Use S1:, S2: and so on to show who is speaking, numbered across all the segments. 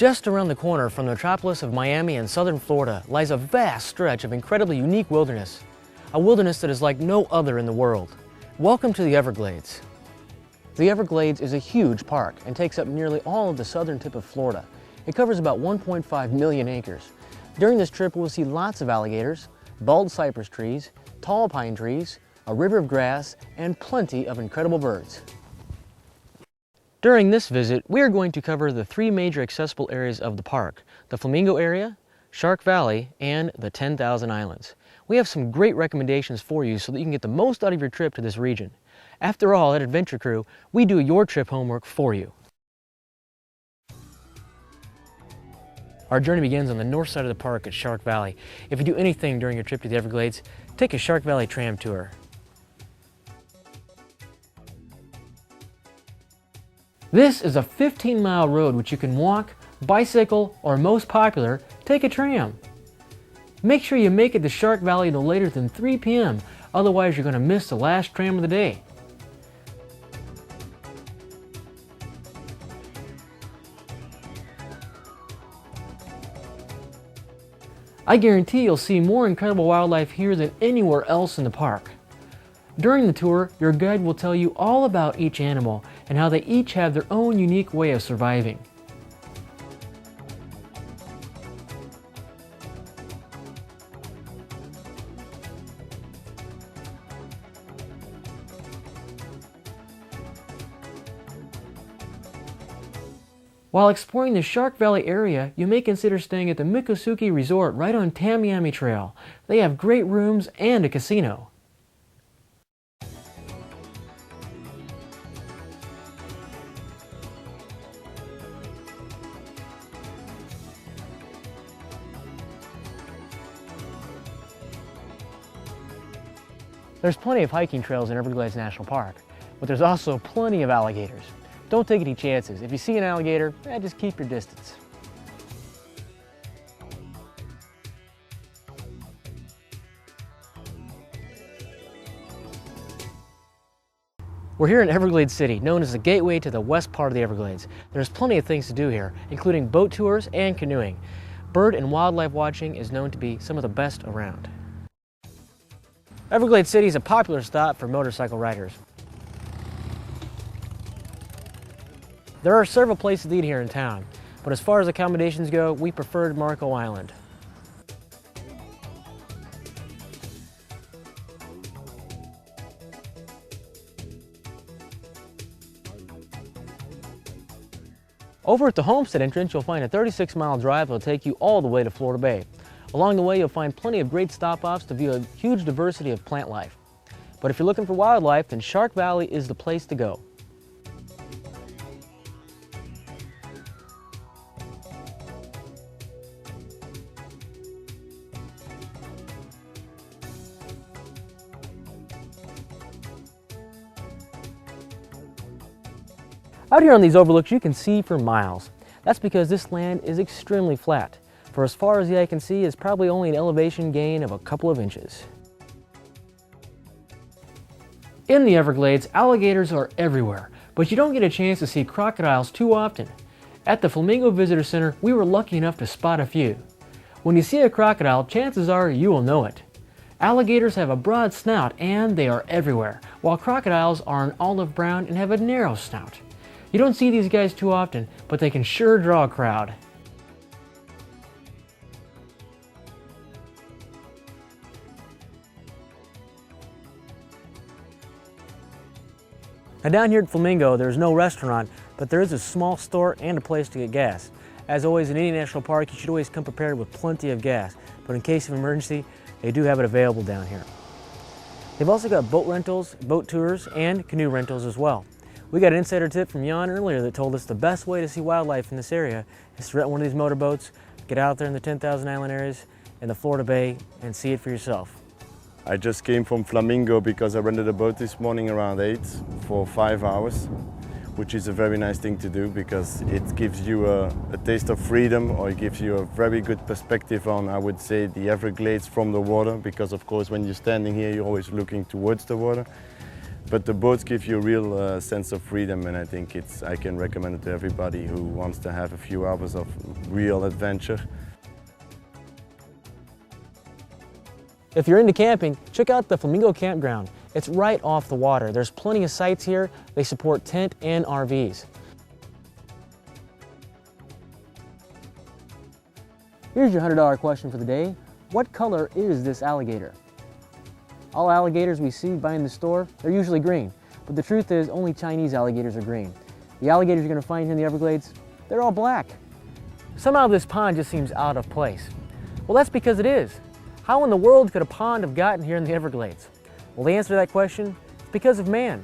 S1: Just around the corner from the metropolis of Miami in southern Florida lies a vast stretch of incredibly unique wilderness, a wilderness that is like no other in the world. Welcome to the Everglades. The Everglades is a huge park and takes up nearly all of the southern tip of Florida. It covers about 1.5 million acres. During this trip, we'll see lots of alligators, bald cypress trees, tall pine trees, a river of grass, and plenty of incredible birds. During this visit, we are going to cover the three major accessible areas of the park: the Flamingo area, Shark Valley, and the 10,000 Islands. We have some great recommendations for you so that you can get the most out of your trip to this region. After all, at Adventure Crew, we do your trip homework for you. Our journey begins on the north side of the park at Shark Valley. If you do anything during your trip to the Everglades, take a Shark Valley tram tour. This is a 15-mile road which you can walk, bicycle, or most popular, take a tram. Make sure you make it to Shark Valley no later than 3 p.m., otherwise you're going to miss the last tram of the day. I guarantee you'll see more incredible wildlife here than anywhere else in the park. During the tour, your guide will tell you all about each animal and how they each have their own unique way of surviving. While exploring the Shark Valley area, you may consider staying at the Miccosukee Resort right on Tamiami Trail. They have great rooms and a casino. There's plenty of hiking trails in Everglades National Park, but there's also plenty of alligators. Don't take any chances. If you see an alligator, just keep your distance. We're here in Everglades City, known as the gateway to the west part of the Everglades. There's plenty of things to do here, including boat tours and canoeing. Bird and wildlife watching is known to be some of the best around. Everglades City is a popular stop for motorcycle riders. There are several places to eat here in town, but as far as accommodations go, we preferred Marco Island. Over at the Homestead entrance, you'll find a 36-mile drive that will take you all the way to Florida Bay. Along the way, you'll find plenty of great stop-offs to view a huge diversity of plant life. But if you're looking for wildlife, then Shark Valley is the place to go. Out here on these overlooks, you can see for miles. That's because this land is extremely flat. For as far as the eye can see is probably only an elevation gain of a couple of inches. In the Everglades, alligators are everywhere, but you don't get a chance to see crocodiles too often. At the Flamingo Visitor Center, we were lucky enough to spot a few. When you see a crocodile, chances are you will know it. Alligators have a broad snout and they are everywhere, while crocodiles are an olive brown and have a narrow snout. You don't see these guys too often, but they can sure draw a crowd. Now down here at Flamingo, there's no restaurant, but there is a small store and a place to get gas. As always, in any national park, you should always come prepared with plenty of gas, but in case of emergency, they do have it available down here. They've also got boat rentals, boat tours, and canoe rentals as well. We got an insider tip from Jan earlier that told us the best way to see wildlife in this area is to rent one of these motorboats, get out there in the 10,000 island areas and the Florida Bay and see it for yourself.
S2: I just came from Flamingo because I rented a boat this morning around 8 for 5 hours, which is a very nice thing to do because it gives you a taste of freedom, or it gives you a very good perspective on, I would say, the Everglades from the water, because of course when you're standing here you're always looking towards the water. But the boats give you a real sense of freedom, and I think I can recommend it to everybody who wants to have a few hours of real adventure.
S1: If you're into camping, check out the Flamingo Campground. It's right off the water. There's plenty of sites here. They support tent and RVs. Here's your $100 question for the day. What color is this alligator? All alligators we see buying the store, they're usually green. But the truth is, only Chinese alligators are green. The alligators you're going to find here in the Everglades, they're all black. Somehow this pond just seems out of place. Well, that's because it is. How in the world could a pond have gotten here in the Everglades? Well, the answer to that question is because of man.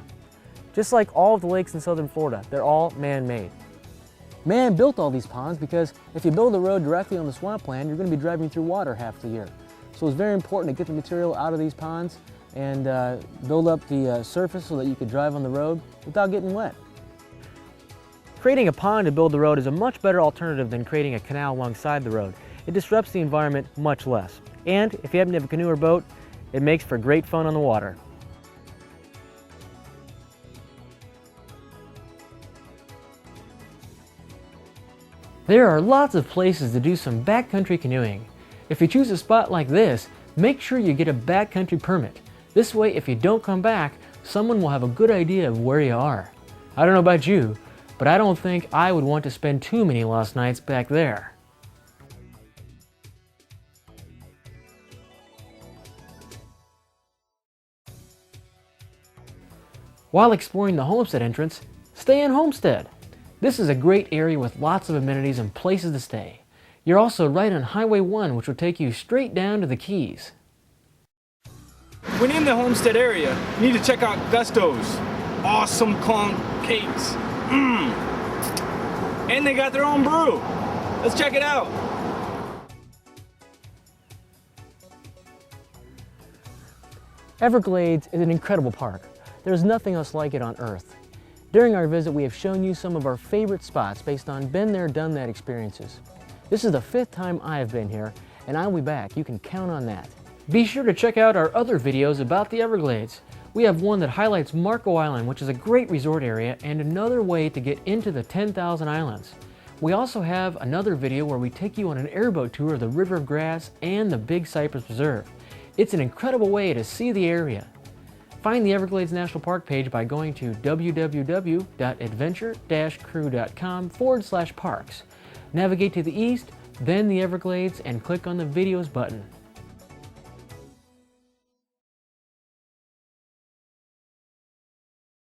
S1: Just like all of the lakes in southern Florida, they're all man-made. Man built all these ponds because if you build a road directly on the swampland, you're going to be driving through water half the year. So it's very important to get the material out of these ponds and build up the surface so that you could drive on the road without getting wet. Creating a pond to build the road is a much better alternative than creating a canal alongside the road. It disrupts the environment much less. And if you happen to have a canoe or boat, it makes for great fun on the water. There are lots of places to do some backcountry canoeing. If you choose a spot like this, make sure you get a backcountry permit. This way, if you don't come back, someone will have a good idea of where you are. I don't know about you, but I don't think I would want to spend too many lost nights back there. While exploring the Homestead entrance, stay in Homestead. This is a great area with lots of amenities and places to stay. You're also right on Highway 1, which will take you straight down to the Keys.
S3: When in the Homestead area, you need to check out Gusto's awesome cakes. And they got their own brew. Let's check it out.
S1: Everglades is an incredible park. There's nothing else like it on Earth. During our visit, we have shown you some of our favorite spots based on been there, done that experiences. This is the 5th time I have been here, and I'll be back. You can count on that. Be sure to check out our other videos about the Everglades. We have one that highlights Marco Island, which is a great resort area and another way to get into the 10,000 islands. We also have another video where we take you on an airboat tour of the River of Grass and the Big Cypress Preserve. It's an incredible way to see the area. Find the Everglades National Park page by going to www.adventure-crew.com/parks. Navigate to the east, then the Everglades, and click on the Videos button.